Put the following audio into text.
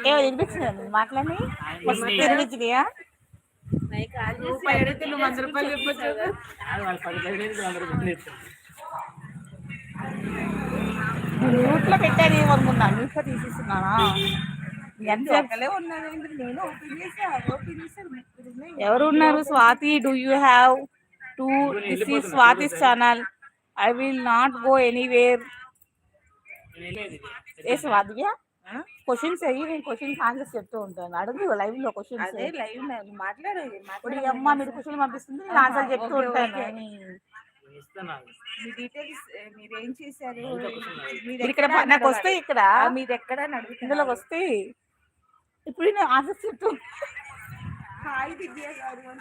ఏమో వినిపించింది మాట్లాడి వినిపించినాయా? రూపాయి అడిగితే నువ్వు 100 రూపాయలు చెప్పొచ్చు. మ్యూట్లో పెట్టాను ఏమనుకున్నా, మ్యూట్లో తీసేస్తున్నానా? ఎవరు ఉన్నారు? Swathi, do you have to this is Swathi's channel, I will not go anywhere. ఏ స్వాతియా క్వశ్చన్స్ అయ్యి నేను క్వశ్చన్స్ ఆన్సర్స్ చెప్తూ ఉంటాను. అడుగు లైవ్ లో క్వశ్చన్స్. ఇప్పుడు ఈ అమ్మ మీరు క్వశ్చన్ పంపిస్తుంది, నేను ఆన్సర్ చెప్తూ ఉంటాను. మీరేం చేశారు? ఇక్కడ నాకు వస్తాయి, ఇక్కడ మీరు ఎక్కడ ఇందులోకి వస్తాయి. ఇప్పుడు నేను ఆన్సర్స్ చెప్తూ హాయ్ దివ్య గారు అని